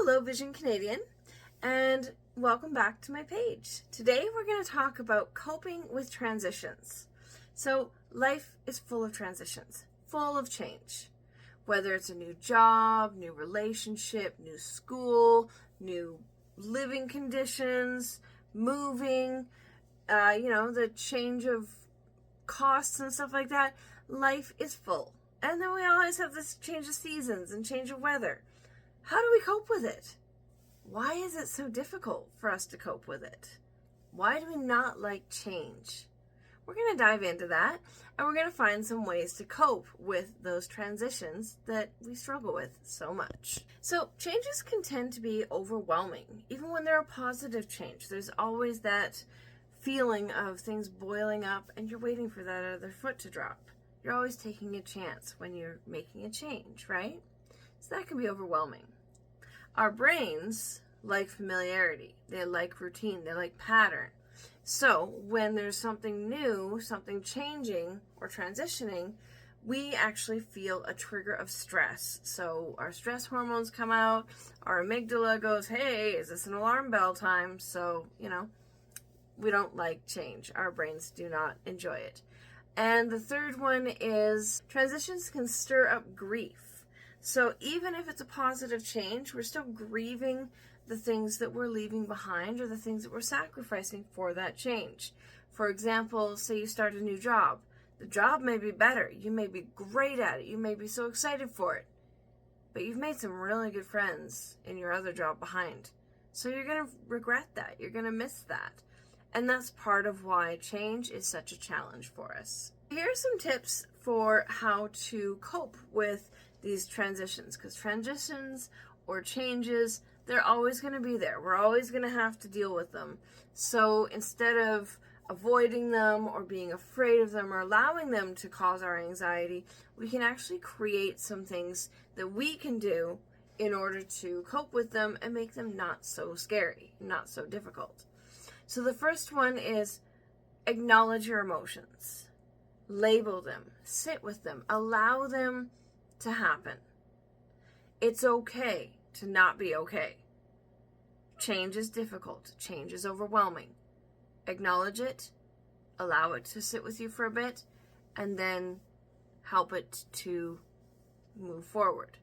Hello Vision Canadian, and welcome back to my page. Today we're going to talk about coping with transitions. So life is full of transitions, full of change. Whether it's a new job, new relationship, new school, new living conditions, moving, the change of costs and stuff like that, life is full. And then we always have this change of seasons and change of weather. How do we cope with it? Why is it so difficult for us to cope with it? Why do we not like change? We're going to dive into that, and we're going to find some ways to cope with those transitions that we struggle with so much. So changes can tend to be overwhelming. Even when they're a positive change, there's always that feeling of things boiling up and you're waiting for that other foot to drop. You're always taking a chance when you're making a change, right? So that can be overwhelming. Our brains like familiarity. They like routine. They like pattern. So when there's something new, something changing or transitioning, we actually feel a trigger of stress. So our stress hormones come out. Our amygdala goes, hey, is this an alarm bell time? So, we don't like change. Our brains do not enjoy it. And the third one is transitions can stir up grief. So even if it's a positive change, we're still grieving the things that we're leaving behind or the things that we're sacrificing for that change. For example, say you start a new job. The job may be better. You may be great at it. You may be so excited for it. But you've made some really good friends in your other job behind. So you're going to regret that. You're going to miss that. And that's part of why change is such a challenge for us. Here are some tips for how to cope with these transitions, because transitions or changes, they're always going to be there. We're always going to have to deal with them. So instead of avoiding them or being afraid of them or allowing them to cause our anxiety, we can actually create some things that we can do in order to cope with them and make them not so scary, not so difficult. So the first one is acknowledge your emotions. Label them, sit with them, allow them to happen. It's okay to not be okay. Change is difficult. Change is overwhelming. Acknowledge it, allow it to sit with you for a bit, and then help it to move forward.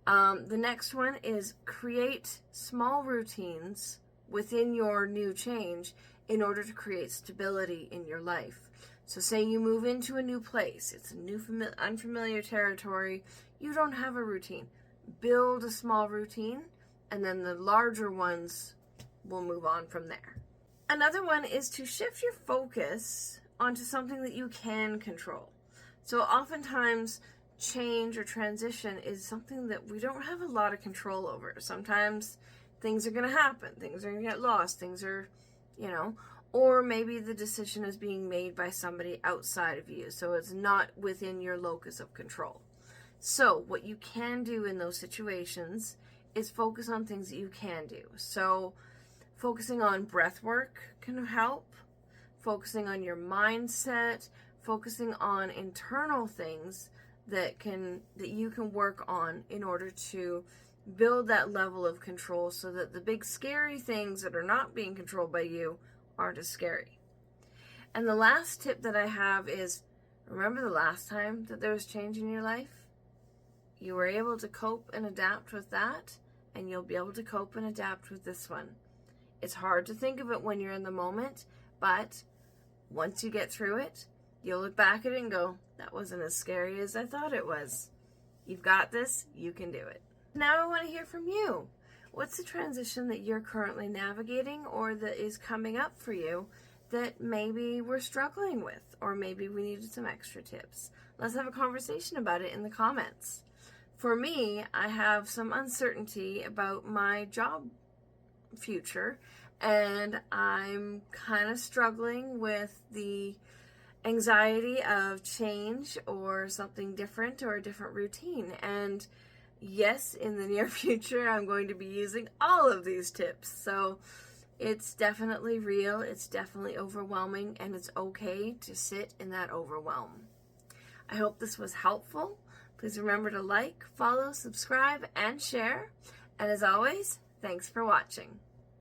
The next one is create small routines within your new change in order to create stability in your life. So say you move into a new place, it's a new unfamiliar territory, you don't have a routine. Build a small routine, and then the larger ones will move on from there. Another one is to shift your focus onto something that you can control. So oftentimes change or transition is something that we don't have a lot of control over. Sometimes things are going to happen, things are going to get lost, things are, or maybe the decision is being made by somebody outside of you, so it's not within your locus of control. So what you can do in those situations is focus on things that you can do. So focusing on breath work can help, focusing on your mindset, focusing on internal things that you can work on in order to build that level of control so that the big scary things that are not being controlled by you aren't as scary. And the last tip that I have is, remember the last time that there was change in your life? You were able to cope and adapt with that, and you'll be able to cope and adapt with this one. It's hard to think of it when you're in the moment, but once you get through it, you'll look back at it and go, that wasn't as scary as I thought it was. You've got this, you can do it. Now I want to hear from you. What's the transition that you're currently navigating or that is coming up for you that maybe we're struggling with, or maybe we needed some extra tips? Let's have a conversation about it in the comments. For me, I have some uncertainty about my job future, and I'm kind of struggling with the anxiety of change or something different or a different routine. And yes, in the near future, I'm going to be using all of these tips. So it's definitely real, it's definitely overwhelming, and it's okay to sit in that overwhelm. I hope this was helpful. Please remember to like, follow, subscribe, and share. And as always, thanks for watching.